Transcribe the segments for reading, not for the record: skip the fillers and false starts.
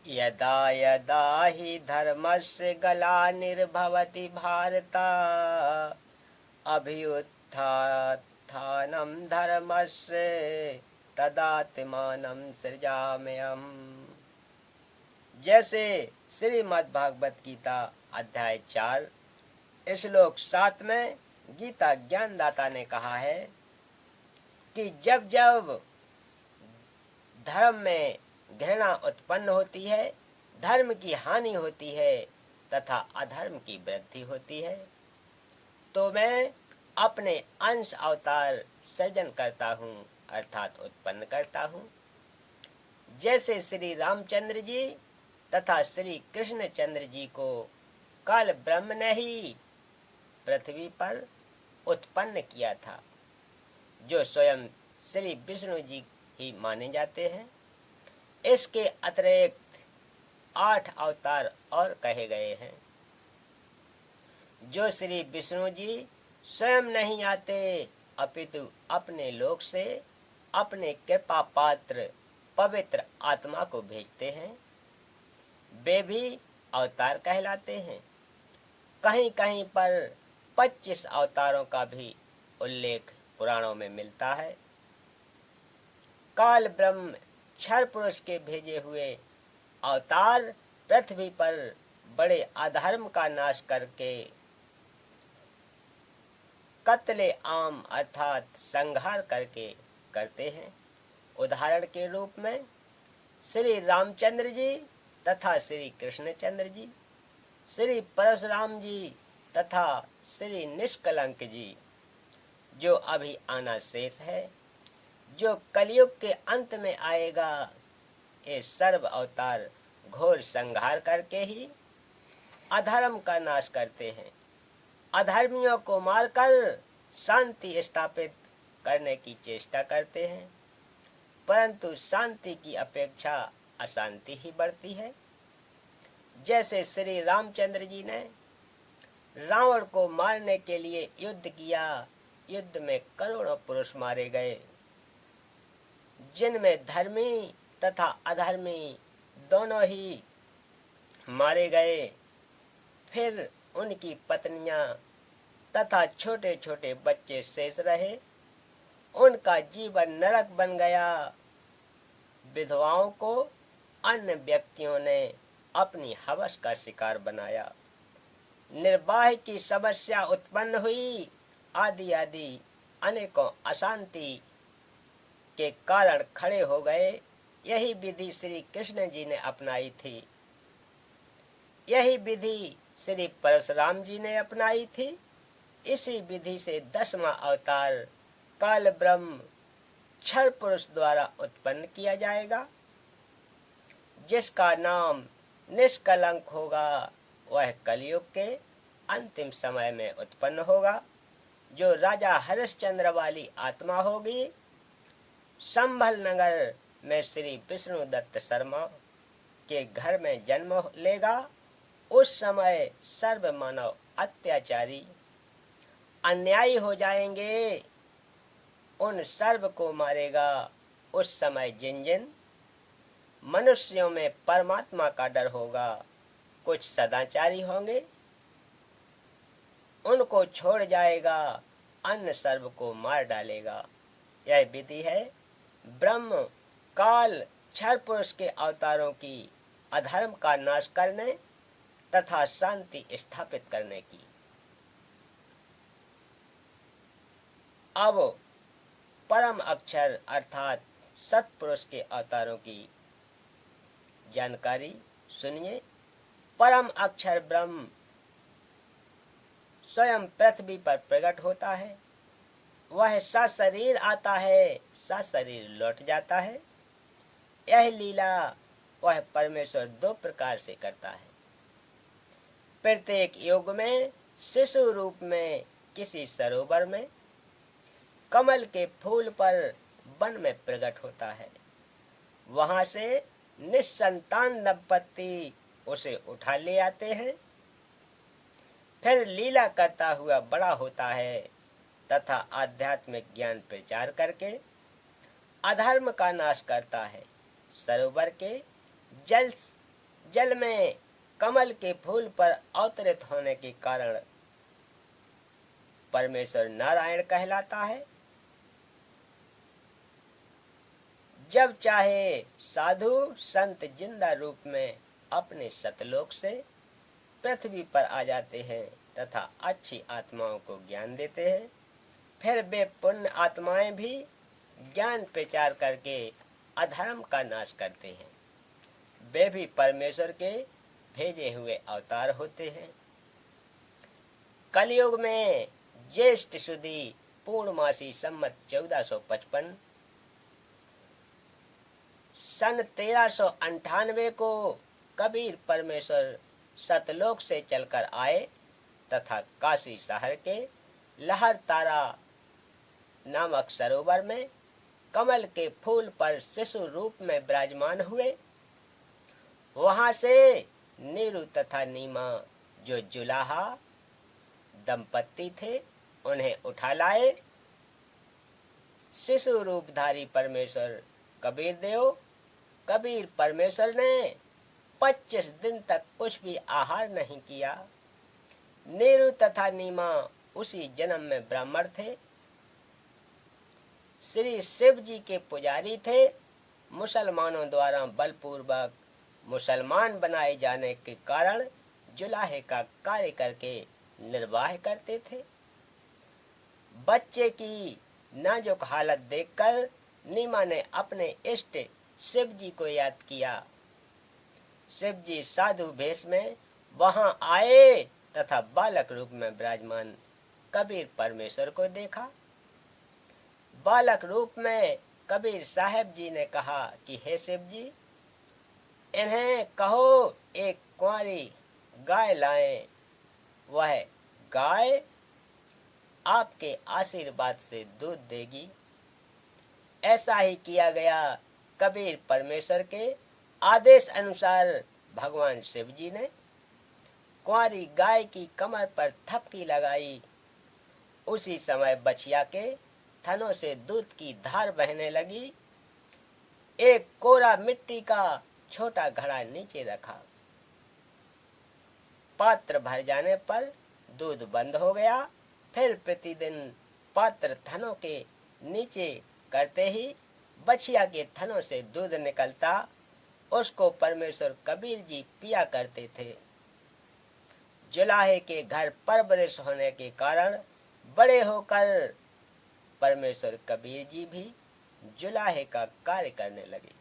यदा यदा हि धर्मस्य ग्लानिर्भवति भारत अभ्युत्थानं धर्मस्य तदात्मानं सृजाम्यहम्। जैसे श्रीमद् भागवत गीता अध्याय 4 श्लोक 7 में गीता ज्ञानदाता ने कहा है कि जब जब धर्म में घृणा उत्पन्न होती है, धर्म की हानि होती है तथा अधर्म की वृद्धि होती है, तो मैं अपने अंश अवतार सृजन करता हूँ अर्थात उत्पन्न करता हूँ। जैसे श्री रामचंद्र जी तथा श्री कृष्णचंद्र जी को काल ब्रह्म ने ही पृथ्वी पर उत्पन्न किया था, जो स्वयं श्री विष्णु जी ही माने जाते हैं। इसके अतिरिक्त 8 अवतार और कहे गए हैं, जो श्री विष्णु जी स्वयं नहीं आते अपितु अपने लोक से अपने कृपा पात्र पवित्र आत्मा को भेजते हैं। वे भी अवतार कहलाते हैं। कहीं कहीं पर 25 अवतारों का भी उल्लेख पुराणों में मिलता है। काल ब्रह्म क्षर पुरुष के भेजे हुए अवतार पृथ्वी पर बड़े अधर्म का नाश करके कत्ले आम अर्थात संहार करके करते हैं। उदाहरण के रूप में श्री रामचंद्र जी तथा श्री कृष्णचंद्र जी, श्री परशुराम जी तथा श्री निष्कलंक जी, जो अभी आना शेष है, जो कलयुग के अंत में आएगा। ये सर्व अवतार घोर संहार करके ही अधर्म का नाश करते हैं। अधर्मियों को मारकर शांति स्थापित करने की चेष्टा करते हैं, परंतु शांति की अपेक्षा अशांति ही बढ़ती है। जैसे श्री रामचंद्र जी ने रावण को मारने के लिए युद्ध किया। युद्ध में करोड़ों पुरुष मारे गए, जिनमें धर्मी तथा अधर्मी दोनों ही मारे गए। फिर उनकी पत्नियां तथा छोटे छोटे बच्चे शेष रहे। उनका जीवन नरक बन गया। विधवाओं को अन्य व्यक्तियों ने अपनी हवस का शिकार बनाया। निर्वाह की समस्या उत्पन्न हुई। आदि आदि अनेकों अशांति के कारण खड़े हो गए। यही विधि श्री कृष्ण जी ने अपनाई थी। यही विधि श्री परशुराम जी ने अपनाई थी। इसी विधि से 10वां अवतार काल ब्रह्म क्षर पुरुष द्वारा उत्पन्न किया जाएगा, जिसका नाम निष्कलंक होगा। वह कलयुग के अंतिम समय में उत्पन्न होगा, जो राजा हरिश्चंद्र वाली आत्मा होगी। संभल नगर में श्री विष्णु दत्त शर्मा के घर में जन्म लेगा। उस समय सर्व मानव अत्याचारी अन्यायी हो जाएंगे। उन सर्व को मारेगा। उस समय जिन जिन मनुष्यों में परमात्मा का डर होगा, कुछ सदाचारी होंगे, उनको छोड़ जाएगा, अन्य सर्व को मार डालेगा। यह विधि है ब्रह्म काल क्षर पुरुष के अवतारों की अधर्म का नाश करने तथा शांति स्थापित करने की। अब परम अक्षर अर्थात सत्पुरुष के अवतारों की जानकारी सुनिए। परम अक्षर ब्रह्म स्वयं पृथ्वी पर प्रकट होता है। वह सशरीर आता है, सशरीर लौट जाता है। यह लीला वह परमेश्वर 2 प्रकार से करता है। प्रत्येक युग में शिशु रूप में किसी सरोवर में, कमल के फूल पर वन में प्रकट होता है। वहां से निसंतान दंपत्ति उसे उठा ले आते हैं। फिर लीला करता हुआ बड़ा होता है तथा आध्यात्मिक ज्ञान प्रचार करके अधर्म का नाश करता है। सरोवर के जल जल में कमल के फूल पर अवतरित होने के कारण परमेश्वर नारायण कहलाता है। जब चाहे साधु संत जिंदा रूप में अपने सतलोक से पृथ्वी पर आ जाते हैं तथा अच्छी आत्माओं को ज्ञान देते हैं। फिर वे पुण्य आत्माएं भी ज्ञान प्रचार करके अधर्म का नाश करते हैं। वे भी परमेश्वर के भेजे हुए अवतार होते हैं। कलयुग में ज्येष्ठ सुदी पूर्णमासी संवत 1455 सन 1398 को कबीर परमेश्वर सतलोक से चलकर आए तथा काशी शहर के लहर तारा नामक सरोवर में कमल के फूल पर शिशु रूप में विराजमान हुए। वहां से नीरू तथा नीमा जो जुलाहा दंपत्ति थे उन्हें उठा लाए। शिशु रूपधारी परमेश्वर कबीर परमेश्वर ने 25 दिन तक कुछ भी आहार नहीं किया। नीरू तथा नीमा उसी जन्म में ब्राह्मण थे। श्री शिव जी के पुजारी थे। मुसलमानों द्वारा बलपूर्वक मुसलमान बनाए जाने के कारण जुलाहे का कार्य करके निर्वाह करते थे। बच्चे की नाजुक हालत देखकर नीमा ने अपने इष्ट शिव जी को याद किया। शिव जी साधु भेष में वहां आए तथा बालक रूप में विराजमान कबीर परमेश्वर को देखा। बालक रूप में कबीर साहब जी ने कहा कि हे शिव जी, इन्हें कहो एक कुंवारी गाय लाएं। वह गाय आपके आशीर्वाद से दूध देगी। ऐसा ही किया गया। कबीर परमेश्वर के आदेश अनुसार भगवान शिव जी ने कुंवारी गाय की कमर पर थपकी लगाई। उसी समय बछिया के थनों से दूध की धार बहने लगी। एक कोरा मिट्टी का छोटा घड़ा नीचे रखा। पात्र भर जाने पर दूध बंद हो गया। फिर प्रतिदिन पात्र थनों के नीचे करते ही बछिया के थनों से दूध निकलता। उसको परमेश्वर कबीर जी पिया करते थे। जुलाहे के घर परवरिश होने के कारण बड़े होकर परमेश्वर कबीर जी भी जुलाहे का कार्य करने लगे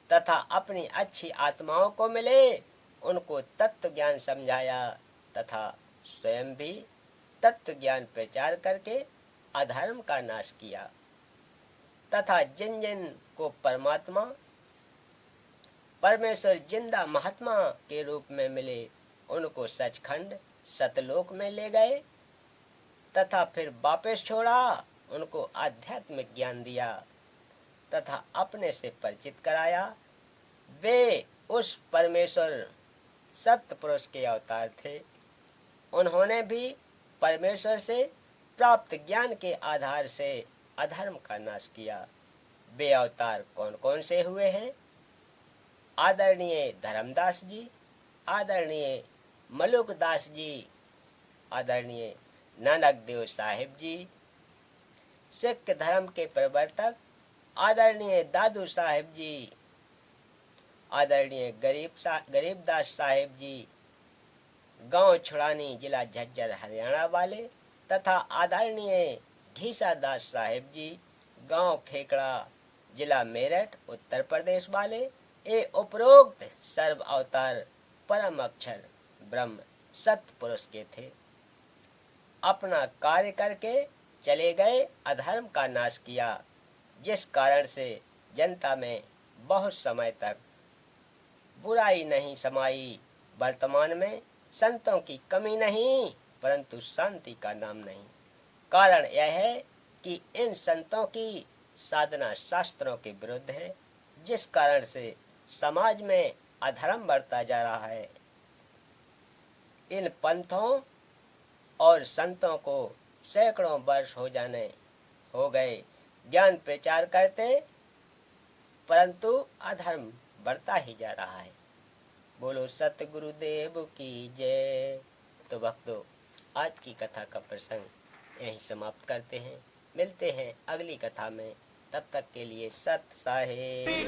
तथा अपनी अच्छी आत्माओं को मिले उनको तत्व ज्ञान समझाया तथा स्वयं भी तत्व ज्ञान प्रचार करके अधर्म का नाश किया तथा जिन जिन को परमात्मा परमेश्वर जिंदा महात्मा के रूप में मिले उनको सचखंड सतलोक में ले गए तथा फिर वापस छोड़ा। उनको आध्यात्मिक ज्ञान दिया तथा अपने से परिचित कराया। वे उस परमेश्वर सत्य पुरुष के अवतार थे। उन्होंने भी परमेश्वर से प्राप्त ज्ञान के आधार से अधर्म का नाश किया। वे अवतार कौन कौन से हुए हैं? आदरणीय धर्मदास जी, आदरणीय मलुकदास जी, आदरणीय नानक देव साहिब जी, सिख धर्म के प्रवर्तक आदरणीय दादू साहिब जी, आदरणीय गरीबदास साहिब जी, गांव छुड़ानी जिला झज्जर हरियाणा वाले तथा आदरणीय घीसादास साहिब जी, गांव खेकड़ा जिला मेरठ उत्तर प्रदेश वाले ये उपरोक्त सर्व अवतार परम अक्षर ब्रह्म सत्य पुरुष के थे। अपना कार्य करके चले गए, अधर्म का नाश किया, जिस कारण से जनता में बहुत समय तक बुराई नहीं समाई। वर्तमान में संतों की कमी नहीं परंतु शांति का नाम नहीं। कारण यह है कि इन संतों की साधना शास्त्रों के विरुद्ध है, जिस कारण से समाज में अधर्म बढ़ता जा रहा है। इन पंथों और संतों को सैकड़ों वर्ष हो गए ज्ञान प्रचार करते, परंतु अधर्म बढ़ता ही जा रहा है। बोलो सतगुरुदेव की जय। तो भक्तों, आज की कथा का प्रसंग यहीं समाप्त करते हैं। मिलते हैं अगली कथा में। तब तक के लिए सत साहेब।